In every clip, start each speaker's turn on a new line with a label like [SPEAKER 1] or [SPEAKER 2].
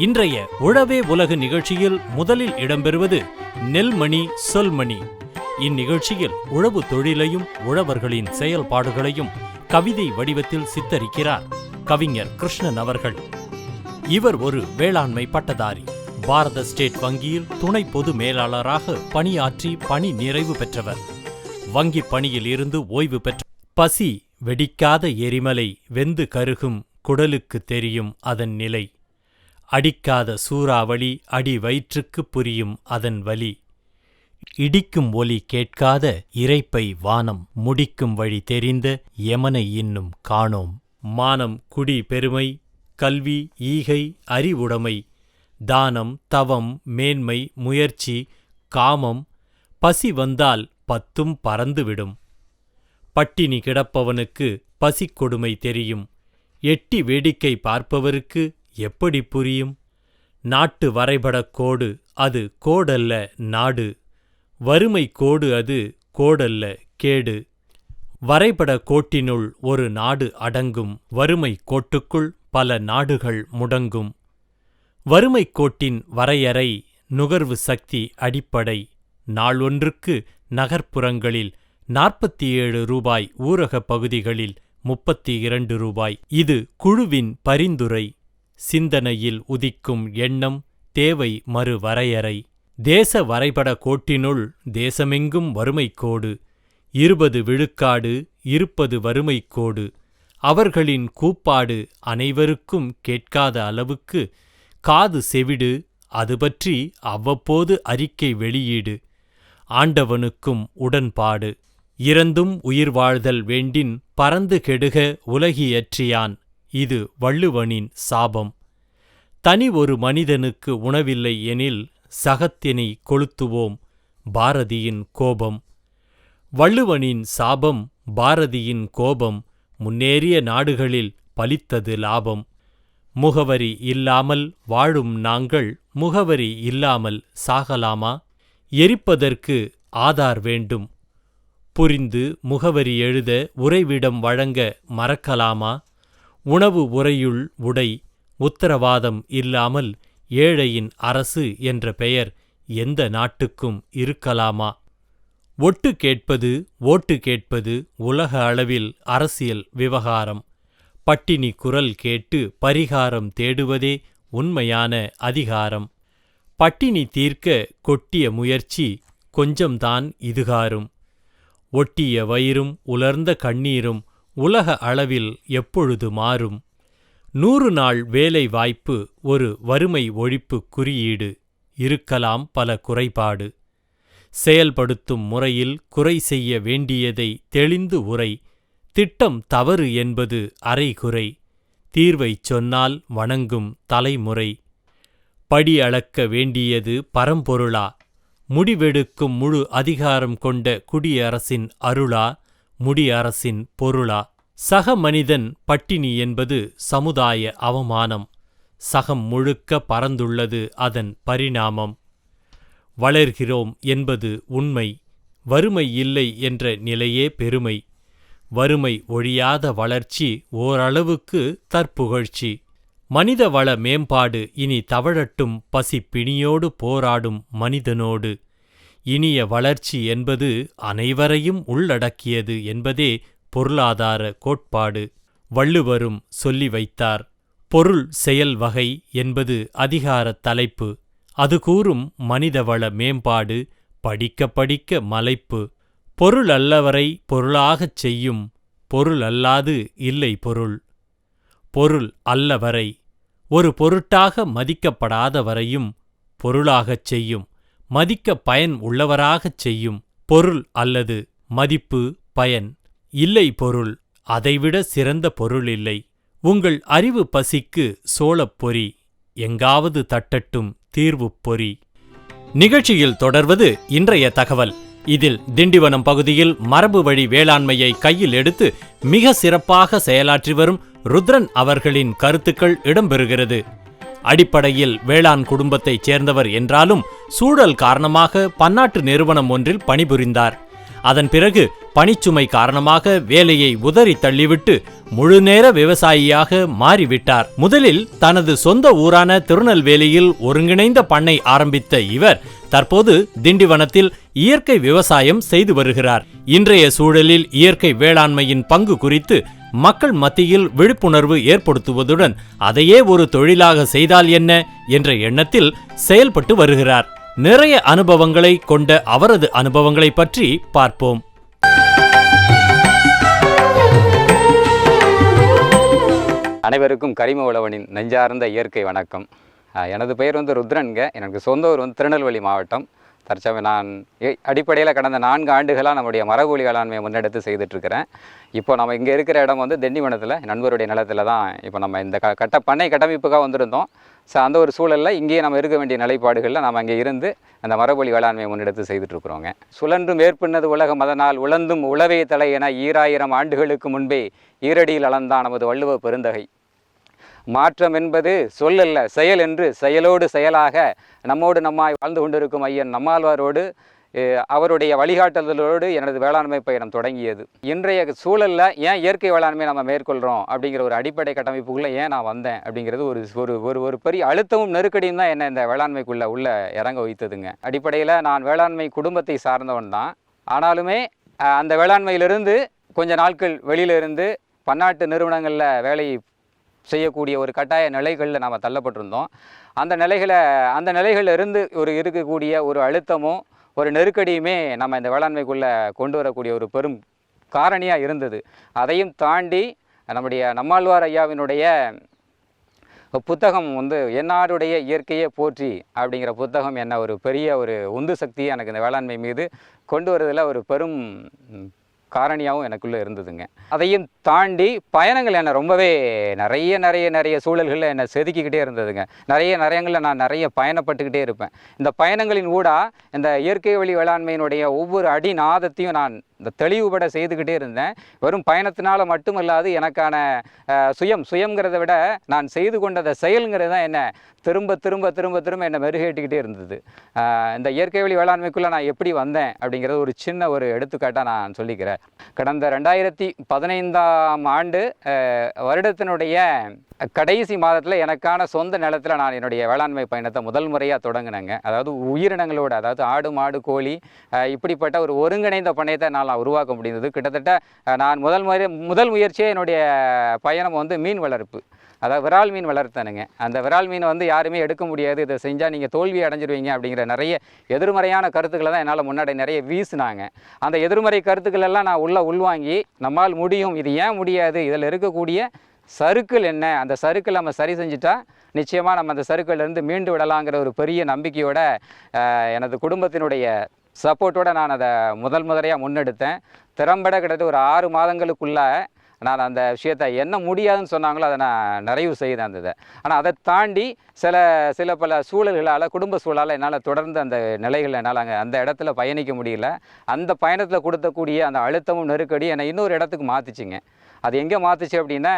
[SPEAKER 1] இன்றைய உழவே உலகு நிகழ்ச்சியில் முதலில் இடம்பெறுவது நெல்மணி சொல்மணி. இந்நிகழ்ச்சியில் உழவு தொழிலையும் உழவர்களின் செயல்பாடுகளையும் கவிதை வடிவத்தில் சித்தரிக்கிறார் கவிஞர் கிருஷ்ணன் அவர்கள். இவர் ஒரு வேளாண்மை பட்டதாரி. பாரத ஸ்டேட் வங்கியில் துணை பொது மேலாளராக பணியாற்றி பணி நிறைவு பெற்றவர். வங்கி பணியில் இருந்து ஓய்வு பெற்ற பசி வெடிக்காத எரிமலை வெந்து கருகும் குடலுக்கு தெரியும் அதன் நிலை. அடிக்காத சூறாவளி அடி வயிற்றுக்கு புரியும் அதன் வலி. இடிக்கும் ஒலி கேட்காத இரைப்பை வானம் முடிக்கும் வழி தெரிந்த யமனை இன்னும் காணோம். மானம் குடி பெருமை கல்வி ஈகை அறிவுடைமை தானம் தவம் மேன்மை முயற்சி காமம் பசி வந்தால் பத்தும் பறந்துவிடும். பட்டினி கிடப்பவனுக்கு பசி கொடுமை தெரியும். எட்டி வேடிக்கை பார்ப்பவருக்கு எப்படி புரியும்? நாட்டு வரைபடக் கோடு அது கோடல்ல நாடு. வறுமை கோடு அது கோடல்ல கேடு. வரைபட கோட்டினுள் ஒரு நாடு அடங்கும். வறுமை கோட்டுக்குள் பல நாடுகள் முடங்கும். வறுமை கோட்டின் வரையறை நுகர்வு சக்தி அடிப்படை. நாள் ஒன்றுக்கு நகர்ப்புறங்களில் 47 ரூபாய், ஊரகப் பகுதிகளில் 32 ரூபாய். இது குழுவின் பரிந்துரை. சிந்தனையில் உதிக்கும் எண்ணம் தேவை மறு வரையறை. தேச வரைபட கோட்டினுள் தேசமெங்கும் வறுமைக்கோடு. 20 விழுக்காடு இருப்பது வறுமைக்கோடு. அவர்களின் கூப்பாடு அனைவருக்கும் கேட்காத அளவுக்கு காது செவிடு. அது பற்றி அவ்வப்போது அறிக்கை வெளியீடு. ஆண்டவனுக்கும் உடன்பாடு. இறந்தும் உயிர் வாழ்தல் வேண்டின் பறந்து கெடுக உலகியற்றியான். இது வள்ளுவனின் சாபம். தனி ஒரு மனிதனுக்கு உணவில்லை எனில் சகத்தினை கொளுத்துவோம். பாரதியின் கோபம். வள்ளுவனின் சாபம் பாரதியின் கோபம். முன்னேறிய நாடுகளில் பலித்தது லாபம். முகவரி இல்லாமல் வாழும் நாங்கள் முகவரி இல்லாமல் சாகலாமா? எரிப்பதற்கு ஆதார் வேண்டும். புரிந்து முகவரி எழுத உறைவிடம் வழங்க மறக்கலாமா? உணவு உறையுள் உடை உத்தரவாதம் இல்லாமல் ஏழையின் அரசு என்ற பெயர் எந்த நாட்டுக்கும் இருக்கலாமா? ஒட்டு கேட்பது ஓட்டு கேட்பது உலக அளவில் அரசியல் விவகாரம். பட்டினி குரல் கேட்டு பரிகாரம் தேடுவதே உண்மையான அதிகாரம். பட்டினி தீர்க்க கொட்டிய முயற்சி கொஞ்சம்தான் இதுகாரும். ஒட்டிய வயிறும் உலர்ந்த கண்ணீரும் உலக அளவில் எப்பொழுது மாறும்? 100 நாள் வேலை வாய்ப்பு ஒரு வறுமை ஒழிப்பு குறியீடு. இருக்கலாம் பல குறைபாடு. செயல்படுத்தும் முறையில் குறை செய்ய வேண்டியதை தெளிந்து உரை. திட்டம் தவறு என்பது அரைகுறை. தீர்வைச் சொன்னால் வணங்கும் தலைமுறை. படி அளக்க வேண்டியது பரம்பொருளா? முடிவெடுக்கும் முழு அதிகாரம் கொண்ட குடியரசின் அருளா? முடியரசின் பொருளா? சக மனிதன் பட்டினி என்பது சமுதாய அவமானம். சகம் முழுக்க பறந்துள்ளது அதன் பரிணாமம். வளர்கிறோம் என்பது உண்மை. வறுமை இல்லை என்ற நிலையே பெருமை. வறுமை ஒழியாத வளர்ச்சி ஓரளவுக்கு தற்புகழ்ச்சி. மனித வள மேம்பாடு இனி தவழட்டும் பசி பிணியோடு போராடும் மனிதனோடு. இனிய வளர்ச்சி என்பது அனைவரையும் உள்ளடக்கியது என்பதே பொருளாதார கோட்பாடு. வள்ளுவரும் சொல்லி வைத்தார். பொருள் செயல் வகை என்பது அதிகாரத் தலைப்பு. அது கூறும் மனிதவள மேம்பாடு படிக்க படிக்க மலைப்பு. பொருள் அல்லவரை பொருளாகச் செய்யும். பொருள் அல்லாது இல்லை பொருள். பொருள் அல்லவரை ஒரு பொருட்டாக மதிக்கப்படாதவரையும் பொருளாகச் செய்யும். மதிக்க பயன் உள்ளவராகச் செய்யும். பொருள் அல்லது மதிப்பு பயன் இல்லை பொருள். அதைவிட சிறந்த பொருள் இல்லை. உங்கள் அறிவு பசிக்கு சோளப் பொறி. எங்காவது தட்டட்டும் தீர்வுப் பொறி. நிகழ்ச்சியில் தொடர்வது இன்றைய தகவல். இதில் திண்டிவனம் பகுதியில் மரபு வழி வேளாண்மையை கையில் எடுத்து மிக சிறப்பாக செயலாற்றி வரும் ருத்ரன் அவர்களின் கருத்துக்கள் இடம்பெறுகிறது. அடிப்படையில் வேளாண் குடும்பத்தைச் சேர்ந்தவர் என்றாலும் சூழல் காரணமாக பன்னாட்டு நிறுவனம் ஒன்றில் பணிபுரிந்தார். அதன் பிறகு பணிச்சுமை காரணமாக வேலையை உதறி தள்ளிவிட்டு முழுநேர விவசாயியாக மாறிவிட்டார். முதலில் தனது சொந்த ஊரான திருநெல்வேலியில் ஒருங்கிணைந்த பண்ணை ஆரம்பித்த இவர் தற்போது திண்டிவனத்தில் இயற்கை விவசாயம் செய்து வருகிறார். இன்றைய சூழலில் இயற்கை வேளாண்மையின் பங்கு குறித்து மக்கள் மத்தியில் விழிப்புணர்வு ஏற்படுத்துவதுடன் அதையே ஒரு தொழிலாக செய்தால் என்ன என்ற எண்ணத்தில் செயல்பட்டு வருகிறார். நிறைய அனுபவங்களை கொண்ட அவரது அனுபவங்களை பற்றி பார்ப்போம்.
[SPEAKER 2] அனைவருக்கும் கரிம உழவனின் நெஞ்சார்ந்த இயற்கை வணக்கம். எனது பெயர் ருத்ரன்க. எனக்கு சொந்த ஊர் திருநெல்வேலி மாவட்டம். தற்சமயம் நான் அடிப்படையில் கடந்த 4 ஆண்டுகளாக நம்முடைய மரபொலி வேளாண்மையை முன்னெடுத்து செய்துட்ருக்கிறேன். இப்போ நம்ம இங்கே இருக்கிற இடம் திண்டிவனத்தில் நண்பருடைய நிலத்தில் தான் இப்போ நம்ம இந்த பண்ணை கட்டமைப்புக்காக வந்திருந்தோம். ஸோ அந்த ஒரு சூழலில் இங்கேயே நம்ம இருக்க வேண்டிய நிலைப்பாடுகளில் நம்ம அங்கே இருந்து அந்த மரபொலி வேளாண்மையை முன்னெடுத்து செய்துட்ருக்குறோங்க. சுழன்று மேற்பின்னது உலகம் அதனால் உழந்தும் உழவே தலை என 2000 ஆண்டுகளுக்கு முன்பே ஈரடியில் அளந்தான் நமது வள்ளுவ பெருந்தகை. மாற்றம் என்பது சொல்லல்ல செயல் என்று செயலோடு செயலாக நம்மோடு நம்மாய் வாழ்ந்து கொண்டிருக்கும் ஐயன் நம்மாழ்வாரோடு அவருடைய வழிகாட்டுதலோடு எனது வேளாண்மை பயணம் தொடங்கியது. இன்றைய சூழலில் ஏன் இயற்கை வேளாண்மை நம்ம மேற்கொள்கிறோம் அப்படிங்கிற ஒரு அடிப்படை கட்டமைப்புக்குள்ளே ஏன் நான் வந்தேன் அப்படிங்கிறது ஒரு பெரிய அழுத்தமும் நெருக்கடியும் தான் என்ன இந்த வேளாண்மைக்குள்ளே உள்ள இறங்க வைத்ததுங்க. அடிப்படையில் நான் வேளாண்மை குடும்பத்தை சார்ந்தவன் தான். ஆனாலுமே அந்த வேளாண்மையிலிருந்து கொஞ்ச நாட்கள் வெளியிலிருந்து பன்னாட்டு நிறுவனங்களில் வேலை செய்யக்கூடிய ஒரு கட்டாய நிலைகளில் நாம் தள்ளப்பட்டிருந்தோம். அந்த நிலைகளில் இருந்து இருக்கக்கூடிய ஒரு அழுத்தமும் ஒரு நெருக்கடியுமே நம்ம இந்த வேளாண்மைக்குள்ளே கொண்டு வரக்கூடிய ஒரு பெரும் காரணியாக இருந்தது. அதையும் தாண்டி நம்முடைய நம்மாழ்வார் ஐயாவினுடைய புத்தகம் என்னாருடைய இயற்கையே போற்றி அப்படிங்கிற புத்தகம் என்ன ஒரு பெரிய ஒரு உந்து சக்தியை எனக்கு இந்த வேளாண்மை மீது கொண்டு வரதில் ஒரு பெரும் காரணியாகவும் எனக்குள்ளே இருந்ததுங்க. அதையும் தாண்டி பயணங்கள் என்னை ரொம்பவே நிறைய சூழல்களில் என்னை செதுக்கிக்கிட்டே இருந்ததுங்க. நிறையங்களில் நான் பயணப்பட்டுக்கிட்டே இருப்பேன். இந்த பயணங்களின் ஊடாக இந்த இயற்கை வழி வேளாண்மையினுடைய ஒவ்வொரு அடி நாதத்தையும் நான் இந்த தெளிவுபட செய்துக்கிட்டே இருந்தேன். வெறும் பயணத்தினால மட்டுமல்லாது எனக்கான சுயங்கிறத விட நான் செய்து கொண்டத செயலுங்கிறது தான் என்ன திரும்ப என்னை மெருகேட்டிக்கிட்டே இருந்தது. இந்த இயற்கை வழி வேளாண்மைக்குள்ளே நான் எப்படி வந்தேன் அப்படிங்கிறது ஒரு சின்ன ஒரு எடுத்துக்காட்டாக நான் சொல்லிக்கிறேன். கடந்த 2015ஆம் ஆண்டு வருடத்தினுடைய கடைசி மாதத்தில் எனக்கான சொந்த நிலத்தில் நான் என்னுடைய வேளாண்மை பயணத்தை முதல் முறையாக தொடங்கினேங்க. அதாவது உயிரினங்களோடு, அதாவது ஆடு மாடு கோழி இப்படிப்பட்ட ஒரு ஒருங்கிணைந்த பண்ணையத்தை நான் உருவாக்க முடிந்தது. கிட்டத்தட்ட நான் முதல் முயற்சியே என்னுடைய பயணம் மீன் வளர்ப்பு, அதாவது விரால் மீன் வளர்த்தனுங்க. அந்த விரால் மீனை யாருமே எடுக்க முடியாது, இதை செஞ்சால் நீங்கள் தோல்வி அடைஞ்சிருவீங்க அப்படிங்கிற நிறைய எதிர்மறையான கருத்துக்களை தான் என்னால் முன்னாடி நிறைய வீசினாங்க. அந்த எதிர்மறை கருத்துக்களெல்லாம் நான் உள்வாங்கி நம்மால் முடியும், இது ஏன் முடியாது, இதில் இருக்கக்கூடிய சறுக்கள் என்ன, அந்த சறுக்கள் நம்ம சரி செஞ்சுட்டா நிச்சயமாக நம்ம அந்த சறுக்கிலிருந்து மீண்டு விடலாங்கிற ஒரு பெரிய நம்பிக்கையோட எனது குடும்பத்தினுடைய சப்போர்ட்டோடு நான் அதை முதலையாக முன்னெடுத்தேன். திறம்பட கிட்டத்தட்ட ஒரு 6 மாதங்களுக்குள்ளே நான் அந்த விஷயத்தை என்ன முடியாதுன்னு சொன்னாங்களோ அதை நான் நிறைவு செய்தேன் அந்த இதை. ஆனால் அதை தாண்டி சில பல சூழல்களால், குடும்ப சூழலால் என்னால் தொடர்ந்து அந்த நிலைகளில் என்னால் அந்த இடத்துல பயணிக்க முடியல. அந்த பயணத்தில் கொடுத்தக்கூடிய அந்த அழுத்தமும் நெருக்கடி என்னை இன்னொரு இடத்துக்கு மாற்றிச்சிங்க. அது எங்கே மாற்றுச்சு அப்படின்னா,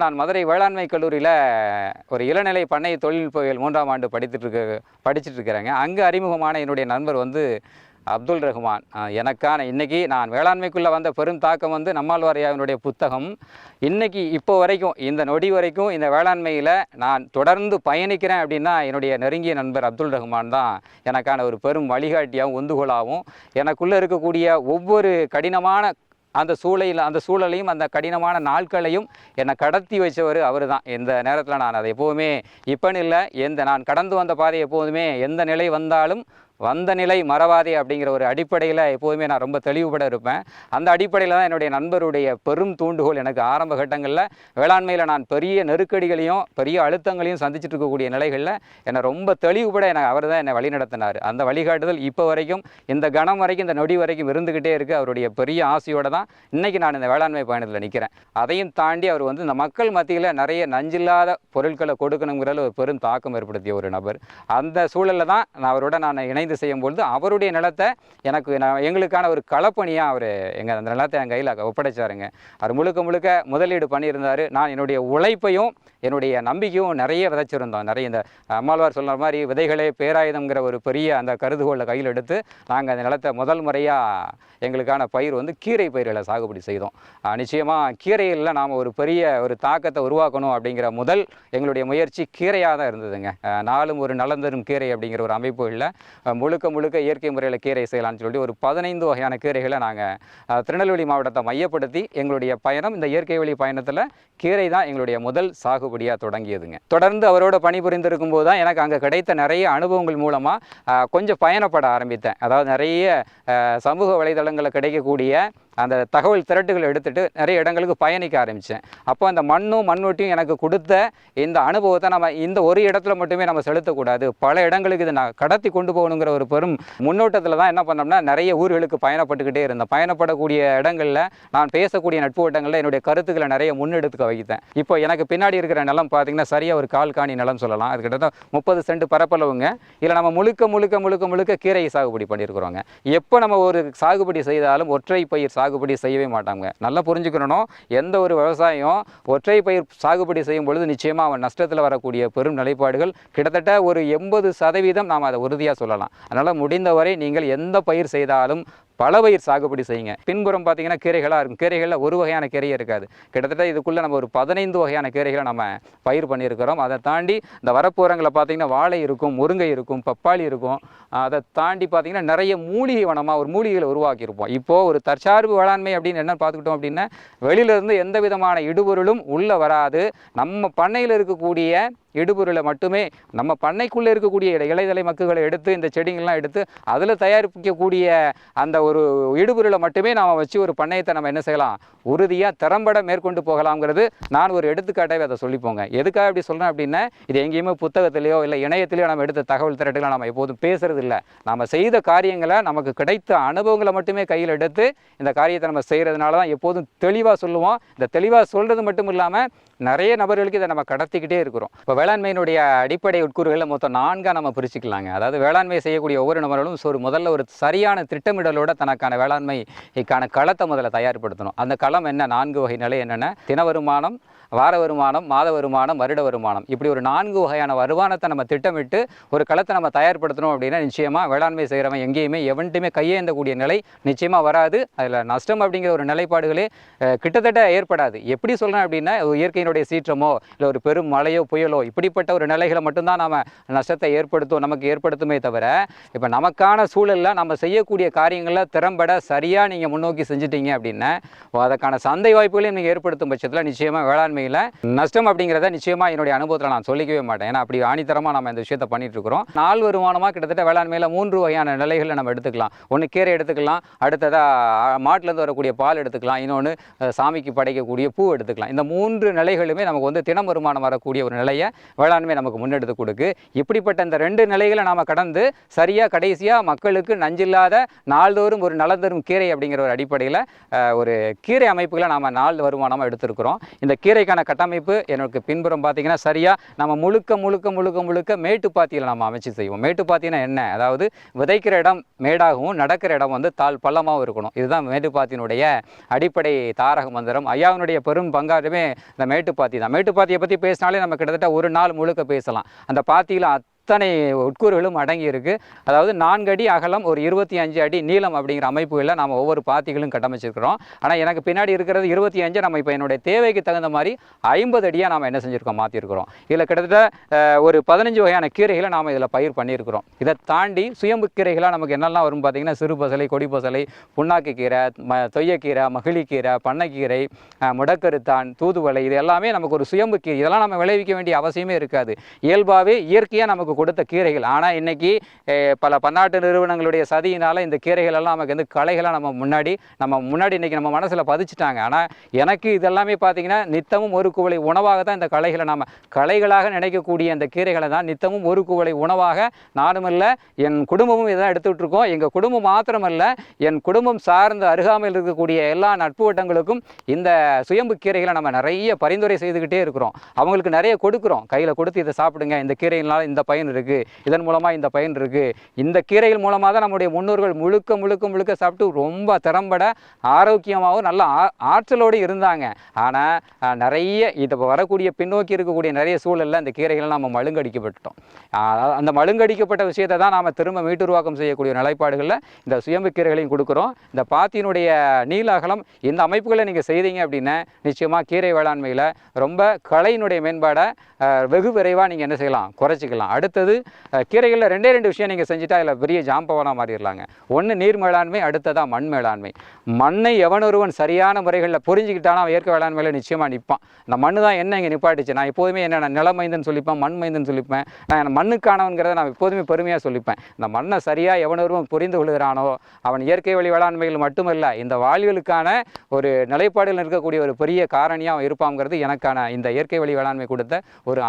[SPEAKER 2] நான் மதுரை வேளாண்மை கல்லூரியில் ஒரு இளநிலை பண்ணை தொழில்நுட்பவியல் 3ஆம் ஆண்டு படிச்சுட்டு இருக்கிறேங்க. அங்கே அறிமுகமான என்னுடைய நண்பர் அப்துல் ரஹ்மான். எனக்கான இன்றைக்கி நான் வேளாண்மைக்குள்ளே வந்த பெரும் தாக்கம் நம்மாழ்வார் ஐயாவினுடைய புத்தகம். இன்றைக்கி இப்போ வரைக்கும், இந்த நொடி வரைக்கும் இந்த வேளாண்மையில் நான் தொடர்ந்து பயணிக்கிறேன் அப்படின்னா என்னுடைய நெருங்கிய நண்பர் அப்துல் ரஹ்மான் தான் எனக்கான ஒரு பெரும் வழிகாட்டியாகவும் உந்துகோலாகவும், எனக்குள்ளே இருக்கக்கூடிய ஒவ்வொரு கடினமான அந்த சூழலையும் அந்த கடினமான நாட்களையும் என்னை கடத்தி வச்சவர் அவர் தான். இந்த நேரத்தில் நான் அதை எப்போவுமே இப்போன்னு இல்லை, நான் கடந்து வந்த பாதை எப்போதுமே எந்த நிலை வந்தாலும் வந்த நிலை மறவாதே அப்படிங்கிற ஒரு அடிப்படையில் எப்போதுமே நான் ரொம்ப தெளிவுபட இருப்பேன். அந்த அடிப்படையில் தான் என்னுடைய நண்பருடைய பெரும் தூண்டுகோல். எனக்கு ஆரம்ப கட்டங்களில் வேளாண்மையில் நான் பெரிய நெருக்கடிகளையும் பெரிய அழுத்தங்களையும் சந்திச்சுட்டு இருக்கக்கூடிய நிலைகளில் என்னை ரொம்ப தெளிவுபட அவர் தான் என்னை வழிநடத்தினார். அந்த வழிகாட்டுதல் இப்போ வரைக்கும், இந்த கணம் வரைக்கும், இந்த நொடி வரைக்கும் இருந்துக்கிட்டே இருக்குது. அவருடைய பெரிய ஆசையோடு தான் இன்றைக்கி நான் இந்த வேளாண்மை பயணத்தில் நிற்கிறேன். அதையும் தாண்டி அவர் இந்த மக்கள் மத்தியில் நிறைய நஞ்சில்லாத பொருட்களை கொடுக்கணுங்கிற ஒரு பெரும் தாக்கம் ஏற்படுத்திய ஒரு நபர். அந்த சூழலில் தான் நான் அவரோட இணைந்து இணைந்து செய்யும்பொழுது அவருடைய நிலத்தை எங்களுக்கான ஒரு களப்பணியாக அவர் அந்த நிலத்தை என் கையில் ஒப்படைச்சாருங்க. அவர் முழுக்க முழுக்க முதலீடு பண்ணியிருந்தார். நான் என்னுடைய உழைப்பையும் என்னுடைய நம்பிக்கையும் நிறைய விதைச்சிருந்தோம். நிறைய இந்த அம்மாழ்வார் சொல்கிற மாதிரி விதைகளே பேராயுதம்ங்கிற ஒரு பெரிய அந்த கருதுகோளை கையில் எடுத்து நாங்கள் அந்த நிலத்தை முதல் முறையாக எங்களுக்கான பயிர் கீரை பயிர்களை சாகுபடி செய்தோம். நிச்சயமாக கீரைகளில் நாம் ஒரு பெரிய ஒரு தாக்கத்தை உருவாக்கணும் அப்படிங்கிற எங்களுடைய முயற்சி கீரையாக தான் இருந்ததுங்க. நாளும் ஒரு நலம் தரும் கீரை அப்படிங்கிற ஒரு அமைப்புகளில் முழுக்க முழுக்க இயற்கை முறையில் கீரை செய்யலாம்னு சொல்லி ஒரு 15 வகையான கீரைகளை நாங்கள் திருநெல்வேலி மாவட்டத்தை மையப்படுத்தி எங்களுடைய பயணம், இந்த இயற்கை வழி பயணத்தில் கீரை தான் எங்களுடைய முதல் சாகுபடியாக தொடங்கியதுங்க. தொடர்ந்து அவரோட பணிபுரிந்திருக்கும் போது தான் எனக்கு அங்கே கிடைத்த நிறைய அனுபவங்கள் மூலமாக கொஞ்சம் பயணப்பட ஆரம்பித்தேன். அதாவது நிறைய சமூக வலைதளங்களில் கிடைக்கக்கூடிய அந்த தகவல் திரட்டுகளை எடுத்துகிட்டு நிறைய இடங்களுக்கு பயணிக்க ஆரம்பித்தேன். அப்போ அந்த மண்வெட்டியும் எனக்கு கொடுத்த இந்த அனுபவத்தை நம்ம இந்த ஒரு இடத்துல மட்டுமே நம்ம செலுத்தக்கூடாது, பல இடங்களுக்கு இதை நான் கடத்தி கொண்டு போகணுங்கிற ஒரு பெரும் முன்னோட்டத்தில் தான் என்ன பண்ணோம்னா நிறைய ஊர்களுக்கு பயணப்பட்டுக்கிட்டே இருந்தேன். பயணப்படக்கூடிய இடங்களில் நான் பேசக்கூடிய நட்பு வட்டங்களில் என்னுடைய கருத்துக்களை நிறைய முன்னெடுத்துக்க வைத்தேன். இப்போ எனக்கு பின்னாடி இருக்கிற நிலம் பார்த்திங்கன்னா சரியாக ஒரு காணி நிலம் சொல்லலாம். அது கிட்டத்தட்ட 30 சென்ட் பரப்பளவுங்க. இதில் நம்ம முழுக்க கீரையை சாகுபடி பண்ணியிருக்கிறோங்க. எப்போ நம்ம ஒரு சாகுபடி செய்தாலும் ஒற்றை பயிர் சாகுபடி செய்யவே மாட்டாங்க. நல்லா புரிஞ்சுக்கணும், எந்த ஒரு விவசாயம் ஒற்றை பயிர் சாகுபடி செய்யும் பொழுது நிச்சயமாக அவன் நஷ்டத்தில் வரக்கூடிய பெரும் நிலைப்பாடுகள் கிட்டத்தட்ட ஒரு 80% நாம் அதை உறுதியாக சொல்லலாம். அதனால் முடிந்தவரை நீங்கள் எந்த பயிர் செய்தாலும் பல பயிர் சாகுபடி செய்யுங்க. பின்புறம் பார்த்தீங்கன்னா கீரைகளாக இருக்கும். கீரைகளில் ஒரு வகையான கீரையே இருக்காது. கிட்டத்தட்ட இதுக்குள்ளே நம்ம ஒரு 15 வகையான கீரைகளை நம்ம பயிர் பண்ணியிருக்கிறோம். அதை தாண்டி இந்த வரப்புறங்களை பார்த்தீங்கன்னா வாழை இருக்கும், முருங்கை இருக்கும், பப்பாளி இருக்கும். அதை தாண்டி பார்த்தீங்கன்னா நிறைய மூலிகை வனமாக ஒரு மூலிகைகளை உருவாக்கியிருப்போம். இப்போது ஒரு தற்சார்பு வேளாண்மை அப்படின்னு என்ன பார்த்துக்கிட்டோம் அப்படின்னா, வெளியிலேருந்து எந்த விதமான இடுபொருளும் உள்ளே வராது. நம்ம பண்ணையில் இருக்கக்கூடிய இடுபொருளை மட்டுமே, நம்ம பண்ணைக்குள்ளே இருக்கக்கூடிய இலைதலை மக்குகளை எடுத்து, இந்த செடிங்கள்லாம் எடுத்து அதில் தயாரிக்கக்கூடிய அந்த ஒரு இடுபொருளை மட்டுமே நாம் வச்சு ஒரு பண்ணையத்தை நம்ம என்ன செய்யலாம், உறுதியாக திறம்பட மேற்கொண்டு போகலாம்ங்கிறது நான் ஒரு எடுத்துக்காட்டாகவே அதை சொல்லிப்போங்க. எதுக்காக அப்படி சொல்கிறேன் அப்படின்னா, இது எங்கேயுமே புத்தகத்திலேயோ இல்லை இணையத்திலேயோ நம்ம எடுத்த தகவல் திரட்டுகளை நம்ம எப்போதும் பேசுறது இல்லை. நம்ம செய்த காரியங்களை, நமக்கு கிடைத்த அனுபவங்களை மட்டுமே கையில் எடுத்து இந்த காரியத்தை நம்ம செய்கிறதுனால தான் எப்போதும் தெளிவாக சொல்லுவோம். இந்த தெளிவாக சொல்கிறது மட்டும் இல்லாமல் நிறைய நபர்களுக்கு இதை நம்ம கடத்திக்கிட்டே இருக்கிறோம். இப்போ வேளாண்மையினுடைய அடிப்படை உட்கூறுகளில் மொத்தம் 4 நம்ம பிரிச்சுக்கலாங்க. அதாவது வேளாண்மை செய்யக்கூடிய ஒவ்வொரு நபர்களும் முதல்ல ஒரு சரியான திட்டமிடலோட தனக்கான வேளாண்மைக்கான களத்தை முதல்ல தயார்படுத்தணும். அந்த களம் என்ன, 4 வகை நிலை என்னென்ன, தின வருமானம், வார வருமானம், மாத வருமானம், வருட வருமானம், இப்படி ஒரு 4 வகையான வருமானத்தை நம்ம திட்டமிட்டு ஒரு களத்தை நம்ம தயார்படுத்தணும் அப்படின்னா நிச்சயமாக வேளாண்மை செய்கிறவன் எங்கேயுமே எவன்ட்டுமே கையேந்தக்கூடிய நிலை நிச்சயமாக வராது. அதில் நஷ்டம் அப்படிங்கிற ஒரு நிலைப்பாடுகளே கிட்டத்தட்ட ஏற்படாது. எப்படி சொல்கிறேன் அப்படின்னா, இயற்கையினுடைய சீற்றமோ இல்லை ஒரு பெரும் மழையோ புயலோ இப்படிப்பட்ட ஒரு நிலைகளை மட்டும்தான் நம்ம நஷ்டத்தை நமக்கு ஏற்படுத்துமே தவிர, இப்போ நமக்கான சூழலில் நம்ம செய்யக்கூடிய காரியங்களில் திறம்பட சரியாக நீங்கள் முன்னோக்கி செஞ்சுட்டீங்க அப்படின்னா அதற்கான சந்தை வாய்ப்புகளையும் நீங்கள் ஏற்படுத்தும் பட்சத்தில் நிச்சயமாக வேளாண்மை நஷ்டம் அப்படிங்கிறத நிச்சயமாக என்னுடைய அனுபவத்தில் நான் சொல்லிக்கவே மாட்டேன். ஏன்னா அப்படி ஆணித்தரமாக நம்ம இந்த விஷயத்தை பண்ணிட்டு இருக்கிறோம். 4 வருமானமாக கிட்டத்தட்ட வேளாண்மையில் 3 வகையான நிலைகளை நம்ம எடுத்துக்கலாம். ஒன்று கீரை எடுத்துக்கலாம், அடுத்ததாக மாட்டிலேருந்து வரக்கூடிய பால் எடுத்துக்கலாம், இன்னொன்று சாமிக்கு படைக்கக்கூடிய பூ எடுத்துக்கலாம். இந்த 3 நிலைகளுமே நமக்கு தினம் வருமானம் வரக்கூடிய ஒரு நிலையை வேளாண்மை நமக்கு முன்னெடுத்து கொடுக்கு. இப்படிப்பட்ட இந்த 2 நிலைகளை நாம் கடந்து சரியாக கடைசியாக மக்களுக்கு நஞ்சில்லாத நாள்தோறும் ஒரு நலம் தரும் கீரை அப்படிங்கிற ஒரு அடிப்படையில் ஒரு கீரை அமைப்புகளை நாம் 4 வருமானமாக எடுத்திருக்கிறோம். இந்த கீரைக்கான கட்டமைப்பு எனக்கு பின்புறம் பார்த்தீங்கன்னா சரியாக நம்ம முழுக்க மேட்டுப்பாத்தியில் நம்ம அமைச்சு செய்வோம். மேட்டுப்பாத்தினா என்ன, அதாவது விதைக்கிற இடம் மேடாகவும் நடக்கிற இடம் தாழ் பள்ளமாகவும் இருக்கணும். இதுதான் மேட்டுப்பாத்தினுடைய அடிப்படை தாரக மந்திரம். ஐயாவினுடைய பெரும் பங்காருமே இந்த மேட்டுப்பாத்தி தான். மேட்டுப்பாத்தியை பற்றி பேசினாலே நம்ம கிட்டத்தட்ட ஒரு நாள் முழுக்க பேசலாம். அந்த பாத்தியில் அத்தனை உட்கூறுகளும் அடங்கி இருக்கு. அதாவது 4 அடி அகலம், ஒரு 25 அடி நீளம் அப்படிங்கிற அமைப்புகளில் நாம் ஒவ்வொரு பாத்திகளும் கட்டமைச்சிருக்கிறோம். ஆனால் எனக்கு பின்னாடி இருக்கிறது 25. நம்ம இப்போ என்னுடைய தேவைக்கு தகுந்த மாதிரி 50 அடியாக நாம் என்ன செஞ்சுருக்கோம், மாற்றிருக்கிறோம். இதில் கிட்டத்தட்ட ஒரு 15 வகையான கீரைகளை நாம் இதில் பயிர் பண்ணியிருக்கிறோம். இதை தாண்டி சுயம்பு கீரைகளாக நமக்கு என்னெல்லாம் வரும் பார்த்தீங்கன்னா, சிறு பசலை, கொடி பசலை, புண்ணாக்கு கீரை, தொய்யக்கீரை, மகிழிக்கீரை, பண்ணைக்கீரை, முடக்கருத்தான், தூதுவளை, இது எல்லாமே நமக்கு ஒரு சுயம்பு கீரை. இதெல்லாம் நம்ம விளைவிக்க வேண்டிய அவசியமே இருக்காது. இயல்பாகவே இயற்கையாக நமக்கு கொடுத்த கீரைகள். ஆனால் இன்னைக்கு பல பன்னாட்டு நிறுவனங்களுடைய சதியினால் இந்த கீரைகள் எல்லாம் நமக்கு களைகளாக நம்ம முன்னாடி இன்னைக்கு நம்ம மனசில் பதிச்சுட்டாங்க. ஆனால் எனக்கு இதெல்லாமே பார்த்தீங்கன்னா நித்தமும் ஒரு குவளை உணவாக தான் இந்த களைகளை நம்ம களைகளாக நினைக்கக்கூடிய இந்த கீரைகளை தான் நித்தமும் ஒரு குவளை உணவாக நானும் இல்லை, என் குடும்பமும் இதான் எடுத்துகிட்டு இருக்கோம். எங்கள் குடும்பம் மாத்திரமல்ல, என் குடும்பம் சார்ந்த அருகாமையில் இருக்கக்கூடிய எல்லா நட்பு வட்டங்களுக்கும் இந்த சுயம்பு கீரைகளை நம்ம நிறைய பரிந்துரை செய்துக்கிட்டே இருக்கிறோம். அவங்களுக்கு நிறைய கொடுக்குறோம், கையில் கொடுத்து இதை சாப்பிடுங்க, இந்த கீரையினால் இந்த பயன் பயன் இருக்குது, இதன் மூலமாக இந்த பயன் இருக்குது. இந்த கீரைகள் மூலமாக தான் நம்முடைய முன்னோர்கள் முழுக்க முழுக்க முழுக்க சாப்பிட்டு ரொம்ப திறம்பட ஆரோக்கியமாகவும் நல்ல ஆற்றலோடு இருந்தாங்க. ஆனால் நிறைய இது வரக்கூடிய பின்னோக்கி இருக்கக்கூடிய நிறைய சூழலில் இந்த கீரைகளை நம்ம மழுங்கடிக்கப்பட்டோம். அந்த மழுங்கடிக்கப்பட்ட விஷயத்தை தான் நாம் திரும்ப மீட்டுருவாக்கம் செய்யக்கூடிய நிலைப்பாடுகளில் இந்த சுயம்பு கீரைகளையும் கொடுக்குறோம். இந்த பாத்தியினுடைய நீள அகலம் இந்த அமைப்புகளை நீங்கள் செய்தீங்க அப்படின்னா நிச்சயமாக கீரை வேளாண்மையில் ரொம்ப களையினுடைய மேம்பாடை வெகு விரைவாக நீங்கள் என்ன செய்யலாம், குறைச்சிக்கலாம். அடுத்தது கீரைகளில் ரெண்டு விஷயம் நீங்கள் செஞ்சுட்டா அதில் பெரிய ஜாம்பவனாக மாறிடலாங்க. ஒன்று நீர் மேலாண்மை, அடுத்ததான் மண் மேலாண்மை. மண்ணை எவனொருவன் சரியான முறைகளில் புரிஞ்சுக்கிட்டானா அவன் இயற்கை வேளாண்மையில் நிச்சயமாக நிற்பான். இந்த மண்ணு தான் என்ன இங்கே நிப்பாட்டுச்சு. நான் எப்போதுமே என்ன நிலமைந்தன்னு சொல்லிப்பேன், மண் மைந்தன்னு சொல்லிப்பேன். நான் மண்ணுக்கானவங்கிறத நான் எப்போதுமே பெருமையாக சொல்லிப்பேன். இந்த மண்ணை சரியாக எவனொருவன் புரிந்து கொள்கிறானோ அவன் இயற்கை வழி வேளாண்மைகள் மட்டுமல்ல இந்த வாழ்வியலுக்கான ஒரு நிலைப்பாடுகள் இருக்கக்கூடிய ஒரு பெரிய காரணியாக அவன் இருப்பாங்கிறது எனக்கான இந்த இயற்கை வழி வேளாண்மை கொடுத்த ஒரு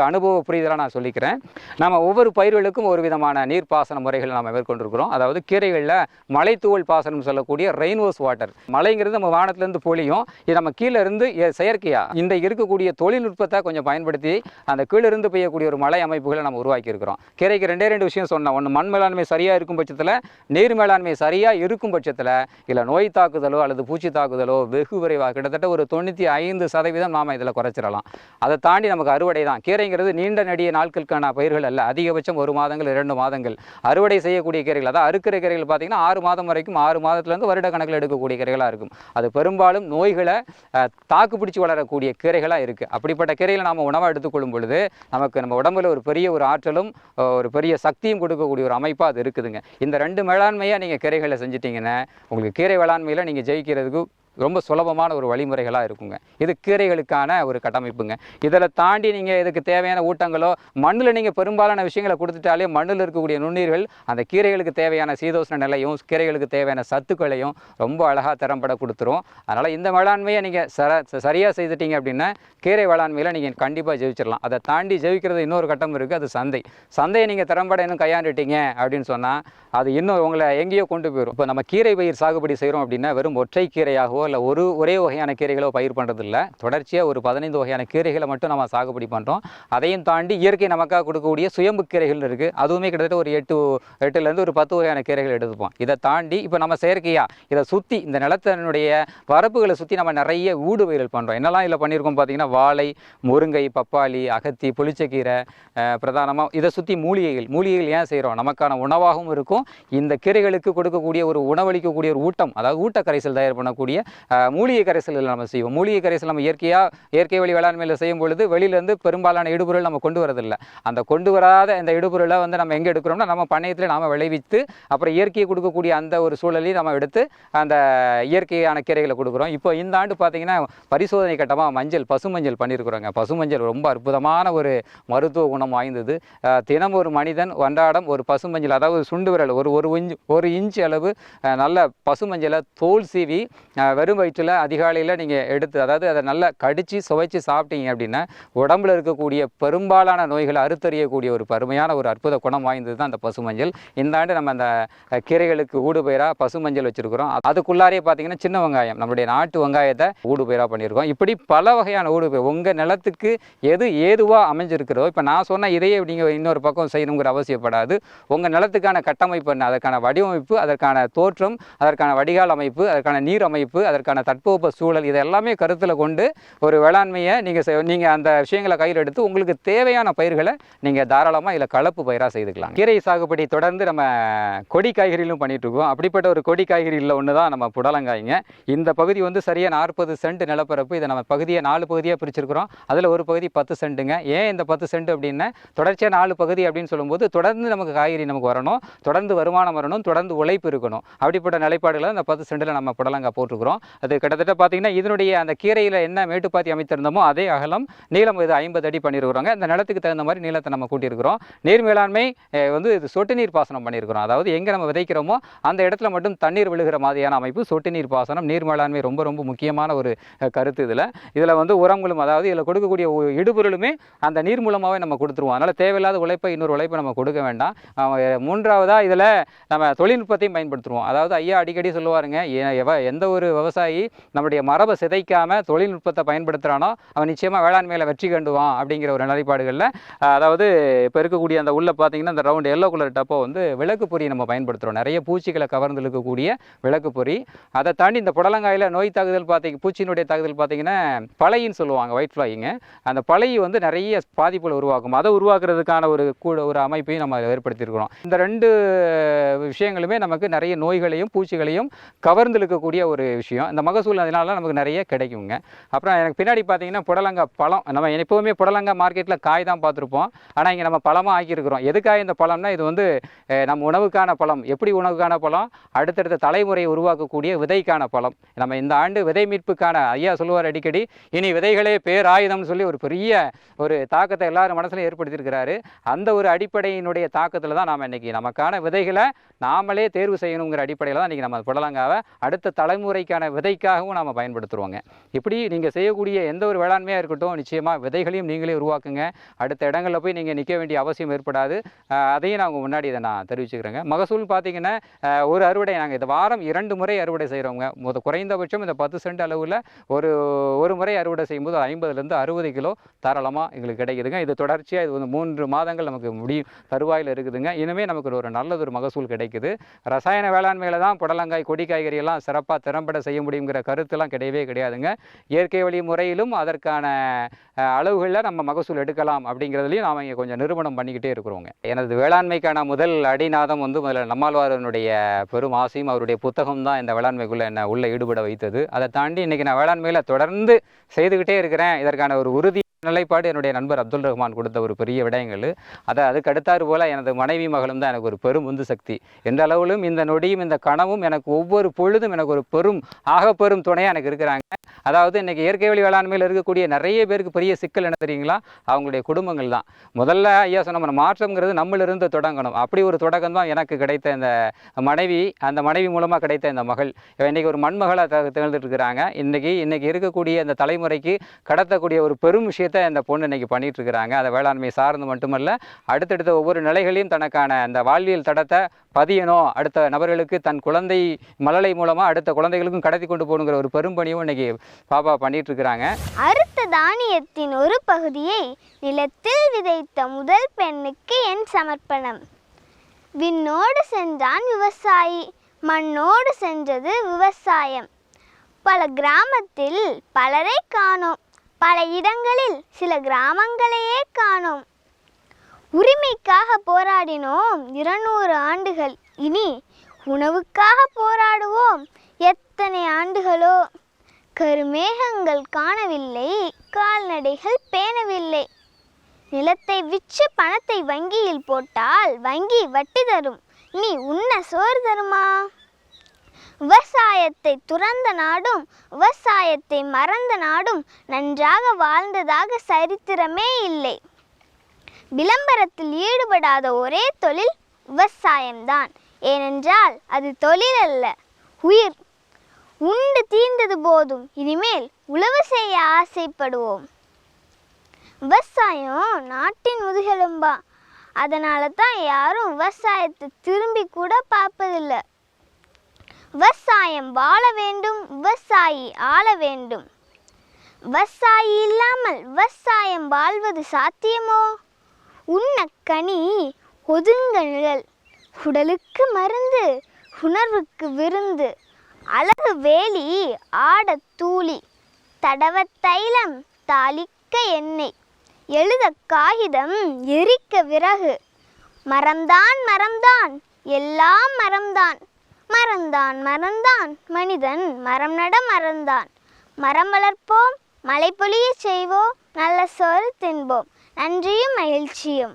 [SPEAKER 2] அனுபவ புரிதலாக நான் சொல்லிக்கிறேன். நம்ம ஒவ்வொரு பயிர்களுக்கும் ஒரு விதமான நீர்ப்பாசன முறைகளை நம்ம மேற்கொண்டிருக்கிறோம். அதாவது கீரைகளில் மலைத்தூவல் பாசனம் சொல்லக்கூடிய ரெயின்வாஷ் வாட்டர். மழைங்கிறது நம்ம வானத்திலேருந்து பொழியும். இது நம்ம கீழே இருந்து செயற்கையாக இந்த இருக்கக்கூடிய தொழில்நுட்பத்தை கொஞ்சம் பயன்படுத்தி அந்த கீழே இருந்து பெய்யக்கூடிய ஒரு மழை அமைப்புகளை நம்ம உருவாக்கி இருக்கிறோம். கீரைக்கு ரெண்டு விஷயம் சொன்னோம். ஒன்று மண் மேலாண்மை சரியாக இருக்கும் பட்சத்தில், நீர் மேலாண்மை சரியாக இருக்கும் பட்சத்தில் இல்லை நோய் தாக்குதலோ அல்லது பூச்சி தாக்குதலோ வெகு விரைவாக கிட்டத்தட்ட ஒரு 95% நாம் இதில் குறைச்சிடலாம். அதை தாண்டி நமக்கு அறுவடை தான். கீரைங்கிறது நீண்ட நெடிய நாட்களுக்கான பயிர்கள் அல்ல. அதிகபட்சம் 1 மாதங்கள் 2 மாதங்கள் அறுவடை செய்யக்கூடிய கீரைகள். அதாவது அறுக்கிற கீரைகள் பார்த்தீங்கன்னா 6 மாதம் வரைக்கும் 6 மாதத்துலேருந்து வருட கணக்கில் எடுக்கக்கூடிய கீரைகளாக இருக்கும். அது பெரும்பாலும் நோய்களை தாக்கு பிடிச்சி வளரக்கூடிய கீரைகளாக இருக்குது. அப்படிப்பட்ட கீரைகளை நாம் உணவாக எடுத்துக்கொள்ளும் பொழுது நமக்கு நம்ம உடம்புல ஒரு பெரிய ஒரு ஆற்றலும் ஒரு பெரிய சக்தியும் கொடுக்கக்கூடிய ஒரு அமைப்பாக அது இருக்குதுங்க. இந்த 2 மேலாண்மையாக நீங்கள் கீரைகளை செஞ்சிட்டிங்கன்னா உங்களுக்கு கீரை வேளாண்மையில் நீங்கள் ஜெயிக்கிறதுக்கு ரொம்ப சுலபமான ஒரு வழிமுறைகளாக இருக்குங்க. இது கீரைகளுக்கான ஒரு கட்டமைப்புங்க. இதில் தாண்டி நீங்கள் இதுக்கு தேவையான ஊட்டங்களோ மண்ணில் நீங்கள் பெரும்பாலான விஷயங்களை கொடுத்துட்டாலே மண்ணில் இருக்கக்கூடிய நுண்ணீர்கள் அந்த கீரைகளுக்கு தேவையான சீதோஷ்ண நிலையும் கீரைகளுக்கு தேவையான சத்துக்களையும் ரொம்ப அழகாக திறம்பட கொடுத்துரும். அதனால் இந்த வேளாண்மையை நீங்கள் சரியாக செய்துட்டீங்க அப்படின்னா கீரை வேளாண்மையில் நீங்கள் கண்டிப்பாக ஜெயிச்சிடலாம். அதை தாண்டி ஜெயிக்கிறது இன்னொரு கட்டம் இருக்குது, அது சந்தை. சந்தையை நீங்கள் திறம்பட இன்னும் கையாண்டுட்டீங்க அப்படின்னு சொன்னால் அது இன்னும் உங்களை எங்கேயோ கொண்டு போயிடும். இப்போ நம்ம கீரை பயிர் சாகுபடி செய்கிறோம் அப்படின்னா வெறும் ஒற்றை கீரையாகவோ இல்லை ஒரே வகையான கீரைகளோ பயிர் பண்ணுறது இல்லை. தொடர்ச்சியாக ஒரு 15 வகையான கீரைகளை மட்டும் நம்ம சாகுபடி பண்ணுறோம். அதையும் தாண்டி இயற்கை நமக்காக கொடுக்கக்கூடிய சுயம்பு கீரைகள் இருக்குது. அதுவுமே கிட்டத்தட்ட ஒரு 8லேருந்து ஒரு 10 வகையான கீரைகள் எடுத்துப்போம். இதை தாண்டி இப்போ நம்ம செயற்கையாக இதை சுற்றி இந்த நிலத்தினுடைய வரப்புகளை சுற்றி நம்ம நிறைய ஊடு பயிர்கள் பண்ணுறோம். என்னெல்லாம் இதில் பண்ணியிருக்கோம் பார்த்தீங்கன்னா வாழை, முருங்கை, பப்பாளி, அகத்தி, புளிச்சக்கீரை, பிரதானமாக இதை சுற்றி மூலிகைகள் ஏன் செய்கிறோம், நமக்கான உணவாகவும் இருக்கும். இந்த கீரைகளுக்கு கொடுக்கக்கூடிய ஒரு உணவளிக்கக்கூடிய ஒரு ஊட்டம், அதாவது ஊட்டக்கரைசல் தயார் பண்ணக்கூடிய மூலிகை கரைசல்கள் நம்ம செய்வோம். மூலிகை கரைசல் நம்ம இயற்கை வழி வேளாண்மையில் செய்யும் பொழுது வெளியிலேருந்து பெரும்பாலான இடுபொருள் நம்ம கொண்டு வரதில்லை. அந்த கொண்டு வராத இந்த இடுபொருளை நம்ம எங்கே எடுக்கிறோம்னா நம்ம பண்ணையத்தில் நாம் விளைவித்து அப்புறம் இயற்கையை கொடுக்கக்கூடிய அந்த ஒரு சூழலையும் நம்ம எடுத்து அந்த இயற்கையான கீரைகளை கொடுக்குறோம். இப்போ இந்த ஆண்டு பார்த்தீங்கன்னா பரிசோதனை கட்டமாக பசுமஞ்சள் பண்ணியிருக்கிறோங்க. பசுமஞ்சள் ரொம்ப அற்புதமான ஒரு மருத்துவ குணம் வாய்ந்தது. தினம் ஒரு மனிதன் அன்றாடம் ஒரு பசுமஞ்சள், அதாவது சுண்டு விரல் ஒரு இன்ச் அளவு நல்ல பசுமஞ்சளை தோல் சீவி வெறும் வயிற்றில் அதிகாலையில் நீங்கள் எடுத்து, அதாவது அதை நல்லா கடித்து சுவைச்சு சாப்பிட்டீங்க அப்படின்னா உடம்புல இருக்கக்கூடிய பெரும்பாலான நோய்களை அறுத்தறியக்கூடிய ஒரு பெருமையான ஒரு அற்புத குணம் வாய்ந்தது தான் அந்த பசுமஞ்சள். இந்த ஆண்டு நம்ம அந்த கீரைகளுக்கு ஊடுபயிராக பசுமஞ்சள் வச்சுருக்கிறோம். அதுக்குள்ளாரே பார்த்தீங்கன்னா சின்ன வெங்காயம், நம்மளுடைய நாட்டு வெங்காயத்தை ஊடுபயிராக பண்ணியிருக்கோம். இப்படி பல வகையான ஊடுபயிர் உங்கள் நிலத்துக்கு எது ஏதுவாக அமைஞ்சிருக்கிறதோ, இப்போ நான் சொன்ன இதையே நீங்கள் இன்னொரு பக்கம் செய்யணுங்கிற அவசியப்படாது. உங்கள் நிலத்துக்கான கட்டமைப்பு என்ன, அதற்கான வடிவமைப்பு, அதற்கான தோற்றம், அதற்கான வடிகால் அமைப்பு, அதற்கான நீர் அமைப்பு, அதற்கான தட்பவெப்ப சூழல், இது எல்லாமே கருத்தில் கொண்டு ஒரு வேளாண்மையை நீங்கள் அந்த விஷயங்களை கையில் எடுத்து உங்களுக்கு தேவையான பயிர்களை நீங்கள் தாராளமாக இதில் கலப்பு பயிராக செய்துக்கலாம். கீரை சாகுபடி தொடர்ந்து நம்ம கொடி காய்கறிகளும் பண்ணிட்டு இருக்கோம். அப்படிப்பட்ட ஒரு கொடி காய்கறியில் ஒன்று தான் நம்ம புடலங்காய்ங்க. இந்த பகுதி சரியாக 40 சென்ட் நிலப்பரப்பு. இதை நம்ம பகுதியை 4 பகுதியாக பிரிச்சிருக்கிறோம். அதில் ஒரு பகுதி 10 சென்ட்டுங்க. ஏன் இந்த 10 சென்ட் அப்படின்னா தொடர்ச்சியாக 4 பகுதி அப்படின்னு சொல்லும்போது தொடர்ந்து நமக்கு காய்கறி நமக்கு வரணும், தொடர்ந்து வருமானம் வரணும், தொடர்ந்து உழைப்பு இருக்கணும். அப்படிப்பட்ட நிலைப்பாடுகளை அந்த 10 சென்ட்டில் நம்ம புடலங்காய் போட்டிருக்கிறோம். அது கிட்டத்தட்ட பார்த்தீங்கன்னா இதனுடைய அந்த கீரையில் என்ன மேட்டுப்பாத்தி அமைத்திருந்தோமோ அதே அகலம் நீளம் இது 50 அடி பண்ணியிருக்கிறோங்க. அந்த நிலத்துக்கு தகுந்த மாதிரி நீளத்தை நம்ம கூட்டியிருக்கிறோம். நீர் மேலாண்மை இது சொட்டு நீர் பாசனம் பண்ணியிருக்கிறோம். அதாவது எங்கே நம்ம விதைக்கிறோமோ அந்த இடத்துல மட்டும் தண்ணீர் விழுகிற மாதிரியான அமைப்பு சொட்டு நீர் பாசனம். நீர் மேலாண்மை ரொம்ப ரொம்ப முக்கியமான ஒரு கருத்து. இதில் உரங்களும், அதாவது இதில் கொடுக்கக்கூடிய இடுபொருளுமே அந்த நீர் மூலமாகவே நம்ம கொடுத்துருவோம். அதனால் தேவையில்லாத உழைப்பை இன்னொரு உழைப்பை நம்ம கொடுக்க வேண்டாம். மூன்றாவதாக இதில் நம்ம தொழில்நுட்பத்தையும் பயன்படுத்துவோம். அதாவது ஐயா அடிக்கடி சொல்லுவாருங்க, எந்த ஒரு விவசாயி நம்முடைய மரபை சிதைக்காமல் தொழில்நுட்பத்தை பயன்படுத்துகிறானோ அவன் நிச்சயமாக வேளாண்மையில் வெற்றி கண்டுவான் அப்படிங்கிற ஒரு நிலைப்பாடுகளில் அதாவது இப்போ இருக்கக்கூடிய அந்த உள்ள பார்த்தீங்கன்னா இந்த ரவுண்டு எல்லோ கலர் டப்போ வந்து விளக்கு பொறி நம்ம பயன்படுத்துகிறோம். நிறைய பூச்சிகளை கவர்ந்து இருக்கக்கூடிய விளக்கு பொறி. அதை தாண்டி இந்த புடலங்காயில் நோய் தாக்குதல் பூச்சியினுடைய தாக்குதல் பார்த்தீங்கன்னா பழையின்னு சொல்லுவாங்க, ஒயிட் ஃப்ளைங்க. அந்த பழை வந்து நிறைய பாதிப்புகளை உருவாக்கும். அதை உருவாக்குறதுக்கான ஒரு அமைப்பையும் நம்ம ஏற்படுத்தியிருக்கிறோம். இந்த 2 விஷயங்களுமே நமக்கு நிறைய நோய்களையும் பூச்சிகளையும் கவர்ந்து இருக்கக்கூடிய ஒரு விஷயம். இந்த மகசூல் அதனால நமக்கு நிறைய கிடைக்குங்க. அப்புறம் எனக்கு பின்னாடி பார்த்தீங்கன்னா புடலங்காய் பழம். நம்ம எப்போவுமே புடலங்காய் மார்க்கெட்டில் காய் தான் பார்த்துருப்போம். ஆனால் இங்கே நம்ம பழமாக ஆக்கியிருக்கிறோம். எதுக்காக இந்த பழம்னா இது வந்து நம்ம உணவுக்கான பழம். எப்படி உணவுக்கான பழம்? அடுத்தடுத்த தலைமுறையை உருவாக்கக்கூடிய விதைக்கான பழம். நம்ம இந்த ஆண்டு விதை மீட்புக்கான ஐயா சொல்லுவார் அடிக்கடி, இனி விதைகளே பேராயுதம்னு சொல்லி ஒரு பெரிய ஒரு தாக்கத்தை எல்லாரும் மனசுல ஏற்படுத்தியிருக்கிறாரு. அந்த ஒரு அடிப்படையினுடைய தாக்கத்தில் தான் நாம் இன்றைக்கி நமக்கான விதைகளை நாமளே தேர்வு செய்யணுங்கிற அடிப்படையில் தான் இன்றைக்கி நம்ம புடலங்காவை அடுத்த தலைமுறைக்கான விதைக்காகவும் நாம் பயன்படுத்துகிறோங்க. இப்படி நீங்கள் செய்யக்கூடிய எந்த ஒரு வேளாண்மையாக இருக்கட்டும், நிச்சயமாக விதைகளையும் நீங்களே உருவாக்குங்க. அடுத்த இடங்களில் போய் நீங்கள் நிற்க வேண்டிய அவசியம் ஏற்படாது. அதையும் நான் முன்னாடி இதை நான் தெரிவிச்சுக்கிறேங்க. மகசூல் பார்த்தீங்கன்னா ஒரு அறுவடை நாங்கள் இந்த வாரம் 2 முறை அறுவடை செய்கிறோங்க. குறைந்தபட்சம் இந்த 10 சென்ட் அளவில் ஒரு முறை அறுவடை செய்யும்போது 50லேருந்து 60 கிலோ தாராளமாக எங்களுக்கு கிடைக்குதுங்க. இது தொடர்ச்சியாக இது 3 மாதங்கள் நமக்கு தருவாயில் இருக்குதுங்க. இனிமேல் நமக்கு ஒரு நல்லதொரு மகசூல் கிடைக்குது. ரசாயன வேளாண்மையில் தான் புடலங்காய் கொடி காய்கறியெல்லாம் சிறப்பாக திறம்பட செய்ய முடியுங்கிற கருத்துலாம் கிடையவே கிடையாதுங்க. இயற்கை வழி முறையிலும் அதற்கான அளவுகளில் நம்ம மகசூல் எடுக்கலாம் அப்படிங்கிறதுலையும் நாம் இங்கே கொஞ்சம் நிரூபணம் பண்ணிக்கிட்டே இருக்கிறோங்க. எனது வேளாண்மைக்கான முதல் அடிநாதம் வந்து முதல்ல நம்மாழ்வாரனுடைய பெரும் ஆசையும் அவருடைய புத்தகம் தான் இந்த வேளாண்மைக்குள்ளே என்னை உள்ளே ஈடுபட வைத்தது. அதை தாண்டி இன்றைக்கி நான் வேளாண்மையில் தொடர்ந்து செய்துக்கிட்டே இருக்கிறேன். இதற்கான ஒரு உறுதி நிலைப்பாடு என்னுடைய நண்பர் அப்துல் ரஹ்மான் கொடுத்த ஒரு பெரிய விடயங்கள். அதுக்கு அடுத்தாறு போல் எனது மனைவி மகளும் தான் எனக்கு ஒரு பெரும் உந்து சக்தி. எந்த அளவிலும் இந்த நொடியும் இந்த கனவும் எனக்கு ஒவ்வொரு பொழுதும் எனக்கு ஒரு பெரும் துணையாக எனக்கு இருக்கிறாங்க. அதாவது இன்றைக்கி இயற்கை வழி வேளாண்மையில் இருக்கக்கூடிய நிறைய பேருக்கு பெரிய சிக்கல் என்ன தெரியுங்களா? அவங்களுடைய குடும்பங்கள் தான். முதல்ல ஐயா சொன்ன மாற்றம்ங்கிறது நம்மளிருந்து தொடங்கணும். அப்படி ஒரு தொடக்கம் தான் எனக்கு கிடைத்த இந்த மனைவி, அந்த மனைவி மூலமாக கிடைத்த இந்த மகள் இன்றைக்கி ஒரு மண்மகளாக திகழ்ந்துட்டு இருக்கிறாங்க. இன்றைக்கி இருக்கக்கூடிய அந்த தலைமுறைக்கு கடத்தக்கூடிய ஒரு பெரும் விஷயத்தை இந்த பொண்ணு இன்னைக்கு பண்ணிட்டு இருக்கிறாங்க. அதை வேளாண்மை சார்ந்து மட்டுமல்ல, அடுத்தடுத்த ஒவ்வொரு நிலைகளையும் தனக்கான அந்த வாழ்வியல் தடத்தை பதியணும், அடுத்த நபர்களுக்கு தன் குழந்தை மழலை மூலமா அடுத்த குழந்தைகளுக்கும் கடத்தி கொண்டு போகணுங்கிற ஒரு பெரும்பணியும் இன்னைக்கு பாப்பா பண்ணிட்டு இருக்கிறாங்க.
[SPEAKER 3] அறுத்த தானியத்தின் ஒரு பகுதியை நிலத்தில் விதைத்த முதல் பெண்ணுக்கு என் சமர்ப்பணம். விண்ணோடு சென்றான் விவசாயி, மண்ணோடு சென்றது விவசாயம். பல கிராமத்தில் பலரை காணோம், பல இடங்களில் சில கிராமங்களையே காணோம். உரிமைக்காக போராடினோம் 200 ஆண்டுகள், இனி உணவுக்காக போராடுவோம் எத்தனை ஆண்டுகளோ. கருமேகங்கள் காணவில்லை, கால்நடைகள் பேணவில்லை. நிலத்தை விற்று பணத்தை வங்கியில் போட்டால் வங்கி வட்டி தரும், நீ உண்ண சோறு தருமா? விவசாயத்தை துறந்த நாடும் விவசாயத்தை மறந்த நாடும் நன்றாக வாழ்ந்ததாக சரித்திரமே இல்லை. விளம்பரத்தில் ஈடுபடாத ஒரே தொழில் விவசாயம்தான். ஏனென்றால் அது தொழில் அல்ல, உயிர். உண்டு தீர்ந்தது போதும், இனிமேல் உழவு செய்ய ஆசைப்படுவோம். விவசாயம் நாட்டின் முதுகெலும்பா. அதனால தான் யாரும் விவசாயத்தை திரும்பி கூட பார்ப்பதில்லை. விவசாயம் வாழ வேண்டும், விவசாயி ஆள வேண்டும். விவசாயி இல்லாமல் விவசாயம் வாழ்வது சாத்தியமோ? உண்ண கனி, ஒதுங்க நிழல், உடலுக்கு மருந்து, உணர்வுக்கு விருந்து. அழகு வேலி, ஆட தூளி, தடவ தைலம், தாளிக்க எண்ணெய், எழுத காகிதம், எரிக்க விறகு. மரம்தான் மரம்தான், எல்லாம் மரம்தான். மறந்தான் மறந்தான் மனிதன், மரம் நட மறந்தான். மரம் வளர்ப்போம், மழை பொழிய செய்வோம், நல்ல சோறு தின்போம். நன்றியும் மகிழ்ச்சியும்.